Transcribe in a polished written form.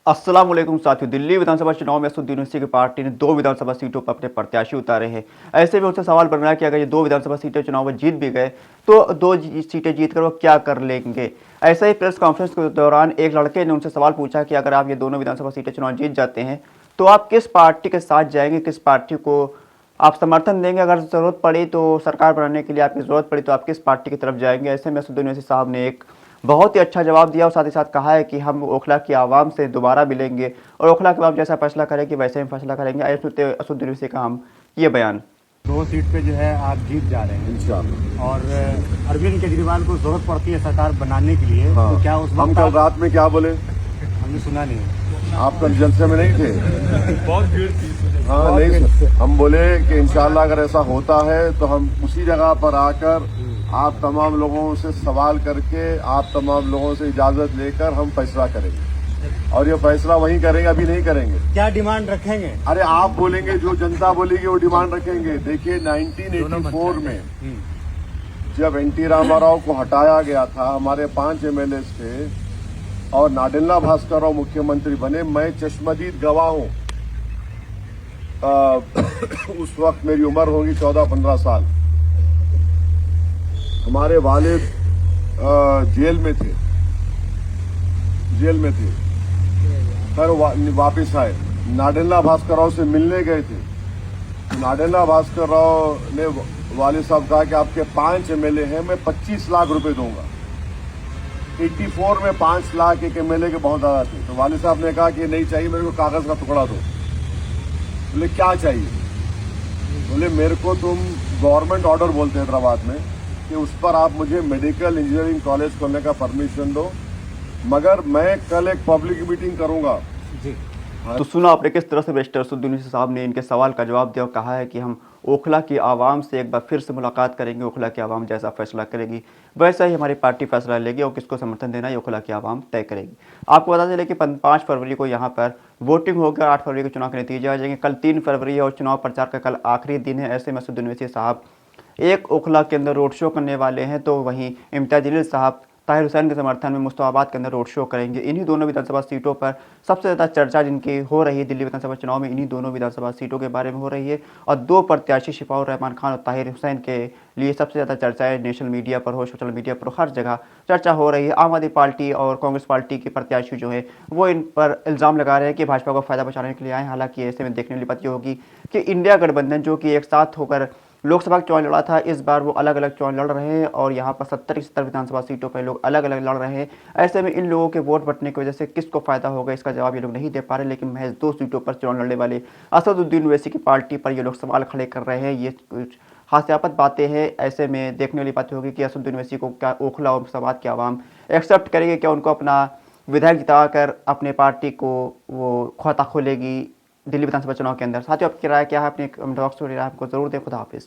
अस्सलाम वालेकुम साथियों। दिल्ली विधानसभा चुनाव में असदुद्दीन ओवैसी की पार्टी ने 2 विधानसभा सीटों पर अपने प्रत्याशी उतारे हैं। ऐसे में उनसे सवाल बन रहा है कि अगर ये 2 विधानसभा सीटें चुनाव में जीत भी गए तो 2 सीटें जीतकर वो क्या कर लेंगे। ऐसा ही प्रेस कॉन्फ्रेंस के दौरान एक लड़के ने उनसे सवाल पूछा कि अगर आप ये दोनों विधानसभा सीटें चुनाव जीत जाते हैं तो आप किस पार्टी के साथ जाएंगे, किस पार्टी को आप समर्थन देंगे, अगर ज़रूरत पड़ी तो सरकार बनाने के लिए आपकी ज़रूरत पड़ी तो आप किस पार्टी की तरफ जाएंगे। ऐसे में असदुद्दीन ओवैसी साहब ने एक बहुत ही अच्छा जवाब दिया और साथ ही साथ कहा है कि हम ओखला की आवाम से दोबारा मिलेंगे और ओखला की आवाम जैसा फैसला करेगी वैसे ही फैसला करेंगे। आइए सुनते हैं असदुद्दीन ओवैसी का हम ये बयान। 2 सीट पे जो है आप जीत जा रहे हैं इंशाल्लाह। और अरविंद केजरीवाल को जरूरत पड़ती है सरकार बनाने के लिए। तो क्या उस हम कल रात में क्या बोले? हमने सुना नहीं। आप कल जलसे में नहीं थे? बहुत भीड़ थी। हाँ नहीं, हम बोले कि इंशाल्लाह अगर ऐसा होता है तो हम उसी जगह पर आकर आप तमाम लोगों से सवाल करके आप तमाम लोगों से इजाजत लेकर हम फैसला करेंगे और ये फैसला वहीं करेंगे, अभी नहीं करेंगे। क्या डिमांड रखेंगे? अरे आप बोलेंगे, जो जनता बोलेगी वो डिमांड रखेंगे। देखिए 1984 में जब एनटी रामाराव को हटाया गया था, हमारे 5 एमएलए थे और नाडेला भास्कर राव मुख्यमंत्री बने। मैं चश्मदीद गवाह हूं। उस वक्त मेरी उम्र होगी 14-15 साल। हमारे वालिद जेल में थे, फिर वापिस आए। नाडेला भास्कर राव से मिलने गए थे। नाडेला भास्कर राव ने वालिद साहब कहा कि आपके 5 एमएलए हैं, मैं 25 लाख रुपए दूंगा। 84 में 5 लाख एक एमएलए के बहुत ज्यादा थे। तो वालिद साहब ने कहा कि नहीं चाहिए, मेरे को कागज का टुकड़ा दो। बोले क्या चाहिए? बोले मेरे को तुम गवर्नमेंट ऑर्डर बोलते हैं हैदराबाद में कि उस पर आप मुझे मेडिकल इंजीनियरिंग कॉलेज खोलने का परमिशन दो, मगर मैं कल एक पब्लिक मीटिंग करूंगा। तो सुना आपने किस तरह से बैरिस्टर असदुद्दीन ओवैसी साहब ने इनके सवाल का जवाब दिया और कहा है कि हम ओखला की आवाम से एक बार फिर से मुलाकात करेंगे, ओखला की आवाम जैसा फैसला करेगी वैसा ही हमारी पार्टी फैसला लेगी और किसको समर्थन देना है ओखला की आवाम तय करेगी। आपको बता चले कि 5 फरवरी को यहाँ पर वोटिंग होगा, 8 फरवरी को चुनाव के नतीजे आ जाएंगे। कल 3 फरवरी है और चुनाव प्रचार का कल आखिरी दिन है। ऐसे में असदुद्दीन ओवैसी साहब एक ओखला के अंदर रोड शो करने वाले हैं तो वहीं इम्तियाज जलील साहब ताहिर हुसैन के समर्थन में मुस्ताबाद के अंदर रोड शो करेंगे। इन्हीं दोनों विधानसभा सीटों पर सबसे ज़्यादा चर्चा जिनकी हो रही है दिल्ली विधानसभा चुनाव में, इन्हीं दोनों विधानसभा सीटों के बारे में हो रही है और 2 प्रत्याशी शिफाउर रहमान खान और ताहिर हुसैन के लिए सबसे ज़्यादा चर्चाएं नेशनल मीडिया पर हो, सोशल मीडिया पर, हर जगह चर्चा हो रही है। आम आदमी पार्टी और कांग्रेस पार्टी के प्रत्याशी जो है वो इन पर इल्ज़ाम लगा रहे हैं कि भाजपा को फायदा पहुँचाने के लिए आए। हालांकि ऐसे में देखने वाली बात ये होगी कि इंडिया गठबंधन जो कि एक साथ होकर लोकसभा का चुनाव लड़ा था, इस बार वो अलग अलग चुनाव लड़ रहे हैं और यहाँ पर 70 की 70 विधानसभा सीटों पर लोग अलग अलग लड़ रहे हैं। ऐसे में इन लोगों के वोट बंटने की वजह से किसको फायदा होगा इसका जवाब ये लोग नहीं दे पा रहे, लेकिन महज 2 सीटों पर चुनाव लड़ने वाले असदुद्दीन ओवैसी की पार्टी पर ये लोग सवाल खड़े कर रहे हैं। ये कुछ हास्यास्पद बातें हैं। ऐसे में देखने वाली बात होगी कि असदुद्दीन ओवैसी को क्या ओखला और समाज के आवाम एक्सेप्ट करेंगे, क्या उनको अपना विधायक जिताकर अपने पार्टी को वो खाता खोलेगी दिल्ली विधानसभा चुनाव के अंदर। साथियों आपकी राय क्या है? अपने कमेंट बॉक्स में आपको जरूर दें। खुदा हाफिज़।